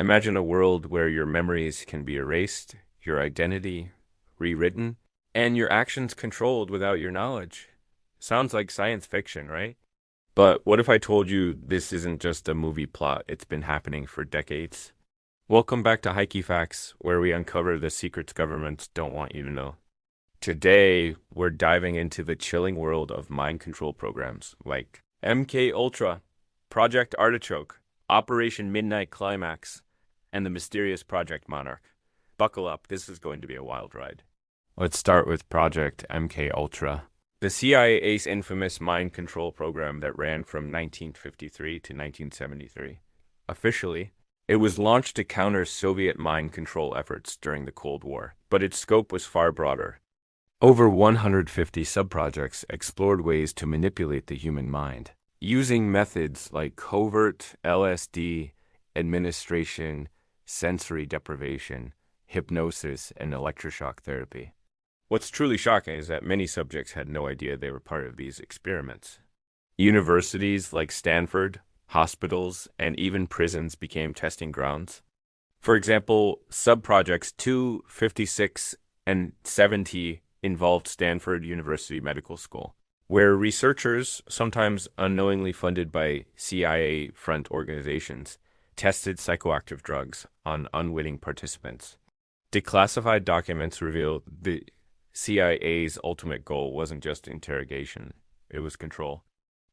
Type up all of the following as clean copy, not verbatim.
Imagine a world where your memories can be erased, your identity rewritten, and your actions controlled without your knowledge. Sounds like science fiction, right? But what if I told you this isn't just a movie plot, it's been happening for decades? Welcome back to Heike Facts, where we uncover the secrets governments don't want you to know. Today, we're diving into the chilling world of mind control programs like MK Ultra, Project Artichoke, Operation Midnight Climax, and the mysterious Project Monarch. Buckle up, this is going to be a wild ride. Let's start with Project MK Ultra, the CIA's infamous mind control program that ran from 1953 to 1973. Officially, it was launched to counter Soviet mind control efforts during the Cold War, but its scope was far broader. Over 150 subprojects explored ways to manipulate the human mind, using methods like covert LSD, administration, sensory deprivation, hypnosis, and electroshock therapy. What's truly shocking is that many subjects had no idea they were part of these experiments. Universities like Stanford, hospitals, and even prisons became testing grounds. For example, subprojects 2, 56, and 70 involved Stanford University Medical School, where researchers, sometimes unknowingly funded by CIA-front organizations, tested psychoactive drugs on unwitting participants. Declassified documents reveal the CIA's ultimate goal wasn't just interrogation, it was control.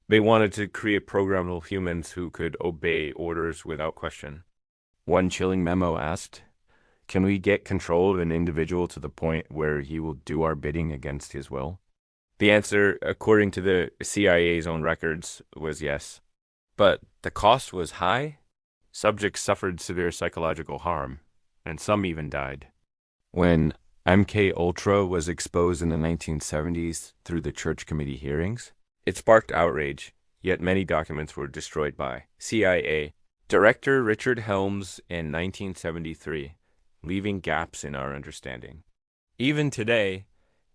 They wanted to create programmable humans who could obey orders without question. One chilling memo asked, "Can we get control of an individual to the point where he will do our bidding against his will?" The answer, according to the CIA's own records, was yes. But the cost was high. Subjects suffered severe psychological harm, and some even died. When MK Ultra was exposed in the 1970s through the Church Committee hearings, it sparked outrage, yet many documents were destroyed by CIA Director Richard Helms in 1973. Leaving gaps in our understanding. Even today,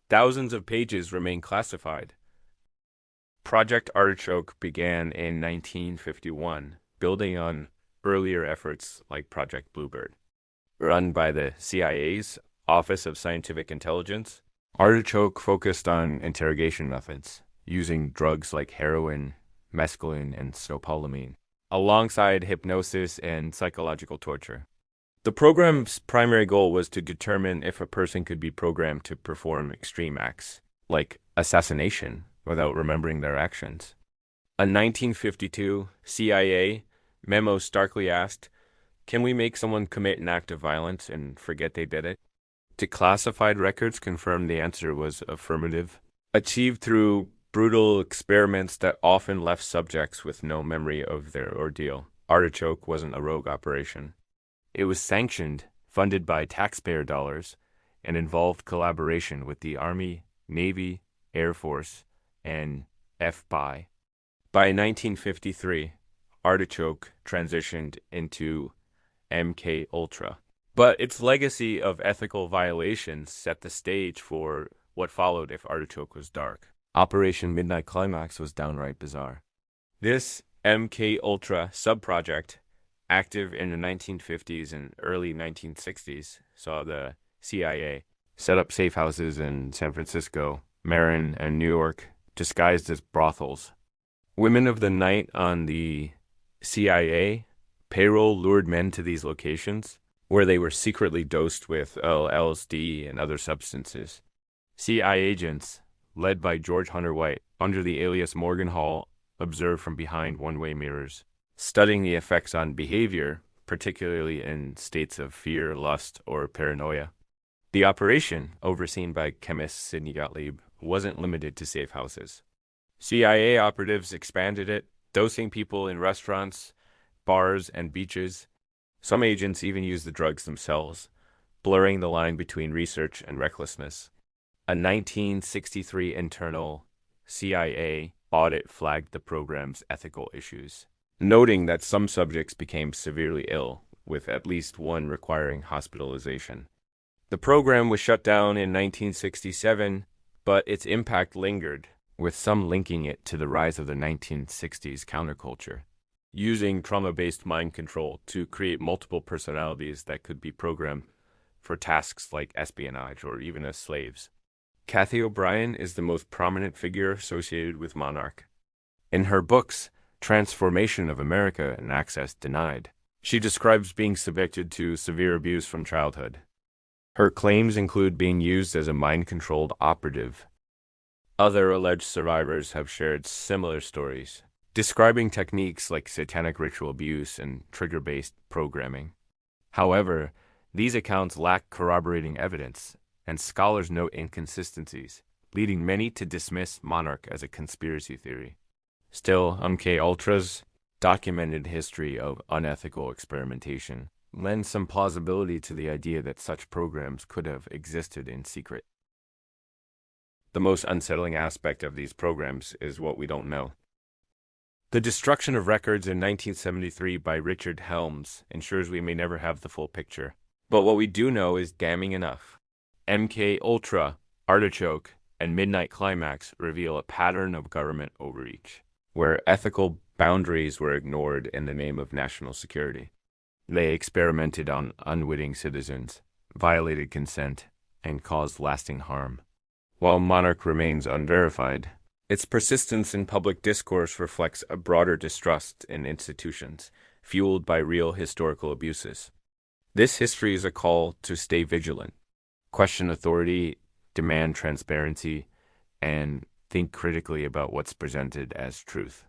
thousands of pages remain classified. Project Artichoke began in 1951, building on earlier efforts like Project Bluebird. Run by the CIA's Office of Scientific Intelligence, Artichoke focused on interrogation methods, using drugs like heroin, mescaline, and scopolamine, alongside hypnosis and psychological torture. The program's primary goal was to determine if a person could be programmed to perform extreme acts, like assassination, without remembering their actions. A 1952 CIA memo starkly asked, "Can we make someone commit an act of violence and forget they did it?" Declassified records confirmed the answer was affirmative, achieved through brutal experiments that often left subjects with no memory of their ordeal. Artichoke wasn't a rogue operation. It was sanctioned, funded by taxpayer dollars, and involved collaboration with the Army, Navy, Air Force, and FBI. By 1953, Artichoke transitioned into MK Ultra. But its legacy of ethical violations set the stage for what followed if Artichoke was dark. Operation Midnight Climax was downright bizarre. This MK Ultra subproject, active in the 1950s and early 1960s, saw the CIA set up safe houses in San Francisco, Marin, and New York, disguised as brothels. Women of the night on the CIA payroll lured men to these locations, where they were secretly dosed with LSD and other substances. CIA agents, led by George Hunter White, under the alias Morgan Hall, observed from behind one-way mirrors, studying the effects on behavior, particularly in states of fear, lust, or paranoia. The operation, overseen by chemist Sidney Gottlieb, wasn't limited to safe houses. CIA operatives expanded it, dosing people in restaurants, bars, and beaches. Some agents even used the drugs themselves, blurring the line between research and recklessness. A 1963 internal CIA audit flagged the program's ethical issues, noting that some subjects became severely ill, with at least one requiring hospitalization. The program was shut down in 1967, but its impact lingered, with some linking it to the rise of the 1960s counterculture. using trauma-based mind control to create multiple personalities that could be programmed for tasks like espionage or even as slaves. Kathy O'Brien is the most prominent figure associated with Monarch. In her books, Transformation of America and Access Denied, she describes being subjected to severe abuse from childhood. Her claims include being used as a mind-controlled operative. Other alleged survivors have shared similar stories, describing techniques like satanic ritual abuse and trigger-based programming. However, these accounts lack corroborating evidence, and scholars note inconsistencies, leading many to dismiss Monarch as a conspiracy theory. Still, MKUltra's documented history of unethical experimentation lends some plausibility to the idea that such programs could have existed in secret. The most unsettling aspect of these programs is what we don't know. The destruction of records in 1973 by Richard Helms ensures we may never have the full picture. But what we do know is damning enough. MK Ultra, Artichoke, and Midnight Climax reveal a pattern of government overreach, where ethical boundaries were ignored in the name of national security. They experimented on unwitting citizens, violated consent, and caused lasting harm. While Monarch remains unverified, its persistence in public discourse reflects a broader distrust in institutions, fueled by real historical abuses. This history is a call to stay vigilant, question authority, demand transparency, and think critically about what's presented as truth.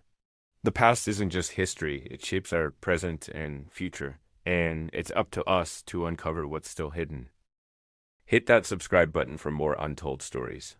The past isn't just history, it shapes our present and future, and it's up to us to uncover what's still hidden. Hit that subscribe button for more untold stories.